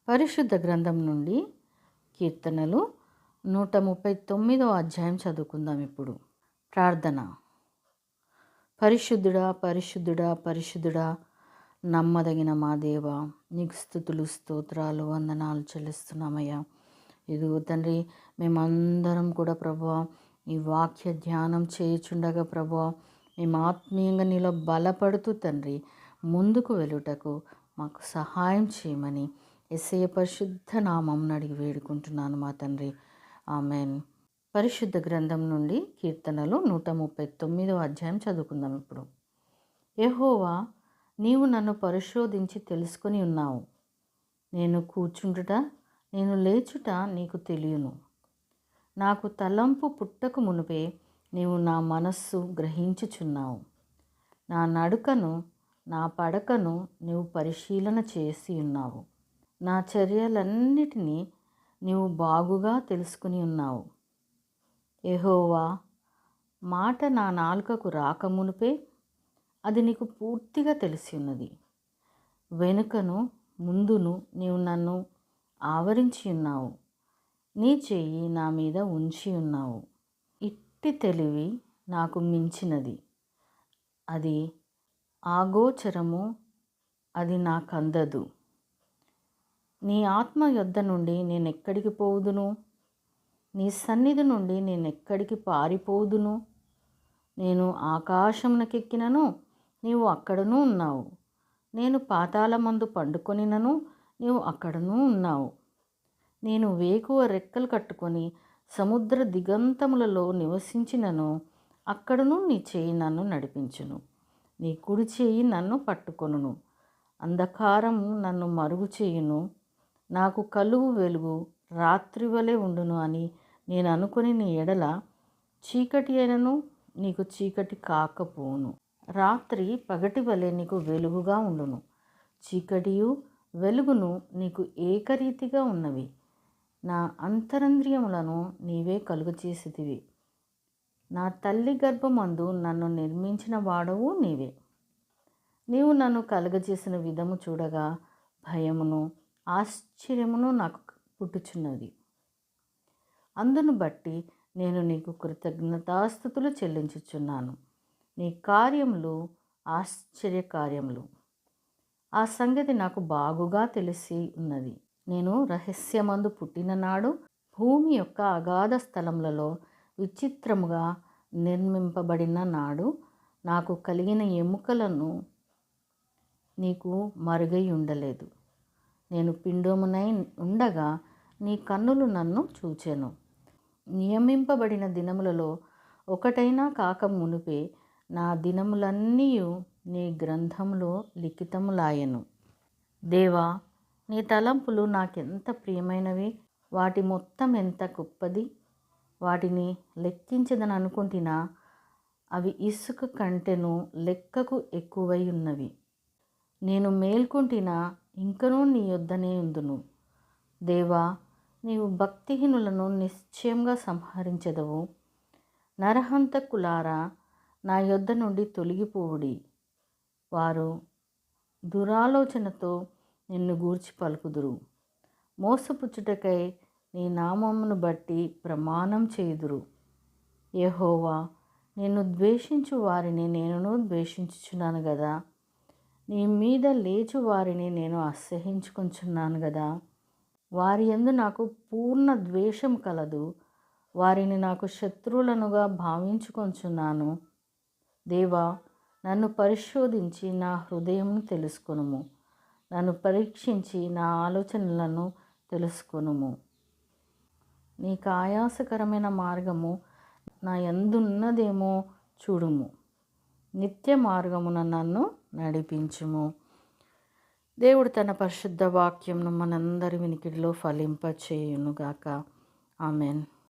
పరిశుద్ధ గ్రంథం నుండి కీర్తనలు 139వ అధ్యాయం చదువుకుందాం. ఇప్పుడు ప్రార్థన. పరిశుద్ధుడా, పరిశుద్ధుడా, పరిశుద్ధుడా, నమ్మదగిన మా దేవ, నీకు స్తుతులు, స్తోత్రాలు, వందనాలు చెల్లిస్తున్నామయ్యా. ఇదిగో తండ్రి, మేమందరం కూడా ప్రభువా ఈ వాక్య ధ్యానం చేయుచుండగా ప్రభువా మేము ఆత్మీయంగా నీలో బలపడుతూ తండ్రి ముందుకు వెళ్ళుటకు మాకు సహాయం చేయమని యేసయ్య పరిశుద్ధ నామం అడిగి వేడుకుంటున్నాను మా తండ్రి. ఆమెన్. పరిశుద్ధ గ్రంథం నుండి కీర్తనలు 139వ అధ్యాయం చదువుకుందాం. ఇప్పుడు యెహోవా, నీవు నన్ను పరిశోధించి తెలుసుకొని ఉన్నావు. నేను కూర్చుండుట, నేను లేచుట నీకు తెలియను. నాకు తలంపు పుట్టక మునుపే నీవు నా మనస్సు గ్రహించుచున్నావు. నా నడుకను, నా పడకను నీవు పరిశీలన చేసి ఉన్నావు. నా చర్యలన్నిటినీ నీవు బాగుగా తెలుసుకుని ఉన్నావు. యెహోవా, మాట నా నాలుకకు రాకమునుపే అది నీకు పూర్తిగా తెలిసి ఉన్నది. వెనుకను ముందును నీవు నన్ను ఆవరించి ఉన్నావు. నీ చెయ్యి నా మీద ఉంచి ఉన్నావు. ఇట్టి తెలివి నాకు మించినది, అది ఆగోచరము, అది నాకందదు. నీ ఆత్మ యొద్ద నుండి నేనెక్కడికి పోవుదును? నీ సన్నిధి నుండి నేనెక్కడికి పారిపోదును? నేను ఆకాశమునకెక్కినను నీవు అక్కడనూ ఉన్నావు. నేను పాతాళమందు పండుకొనినను నీవు అక్కడనూ ఉన్నావు. నేను వేకువ రెక్కలు కట్టుకొని సముద్ర దిగంతములలో నివసించినను అక్కడను నీ చేయి నన్ను నడిపించును. నీ కుడి చేయి నన్ను పట్టుకొనును. అంధకారము నన్ను మరుగు చేయును. నాకు కలుగు వెలుగు రాత్రి వలె ఉండును అని నేను అనుకుని నీ ఎడల చీకటి అయినను నీకు చీకటి కాకపోవును. రాత్రి పగటి వలె నీకు వెలుగుగా ఉండును. చీకటియు వెలుగును నీకు ఏకరీతిగా ఉన్నవి. నా అంతరంద్రియములను నీవే కలుగచేసితివి. నా తల్లి గర్భమందు నన్ను నిర్మించిన వాడవు నీవే. నీవు నన్ను కలుగజేసిన విధము చూడగా భయమును ఆశ్చర్యమును నాకు పుట్టుచున్నది. అందును బట్టి నేను నీకు కృతజ్ఞతాస్తుతులు చెల్లించుచున్నాను. నీ కార్యములు ఆశ్చర్య కార్యములు. ఆ సంగతి నాకు బాగుగా తెలిసి ఉన్నది. నేను రహస్యమందు పుట్టిన నాడు భూమి యొక్క అగాధ స్థలములలో విచిత్రముగా నిర్మింపబడిన నాడు నాకు కలిగిన ఎముకలను నీకు మరుగై ఉండలేదు. నేను పిండమునై ఉండగా నీ కన్నులు నన్ను చూచెను. నియమింపబడిన దినములలో ఒకటైనా కాక మునుపే నా దినములన్నీ నీ గ్రంథములో లిఖితములాయెను. దేవా, నీ తలంపులు నాకెంత ప్రియమైనవి. వాటి మొత్తం ఎంత గొప్పది. వాటిని లెక్కించదని అనుకుంటున్నా, అవి ఇసుక కంటెను లెక్కకు ఎక్కువై ఉన్నవి. నేను మేల్కొంటినా ఇంకనూ నీ యొద్దనే ఉందును. దేవా, నీవు భక్తిహీనులను నిశ్చయంగా సంహరించెదవు. నరహంతకులారా, నా యొద్ద నుండి తొలగిపోవుడి. వారు దురాలోచనతో నిన్ను గూర్చి పలుకుదురు. మోసపుచ్చుటకై నీ నామమును బట్టి ప్రమాణం చేయుదురు. యెహోవా, నిన్ను ద్వేషించు వారిని నేనును ద్వేషించుచున్నాను గదా. నీ మీద లేచు వారిని నేను అసహ్యించుకొంచున్నాను గదా. వారి యందు నాకు పూర్ణ ద్వేషం కలదు. వారిని నాకు శత్రువులనుగా భావించుకొంచున్నాను. దేవా, నన్ను పరిశోధించి నా హృదయమును తెలుసుకొనుము. నన్ను పరీక్షించి నా ఆలోచనలను తెలుసుకొనుము. నీకు ఆయాసకరమైన మార్గము నా యందున్నదేమో చూడుము. నిత్య మార్గమున నన్ను నడిపించుము. దేవుడు తన పరిశుద్ధ వాక్యంను మనందరి వినికిడిలో ఫలింపచేయునుగాక. ఆమెన్.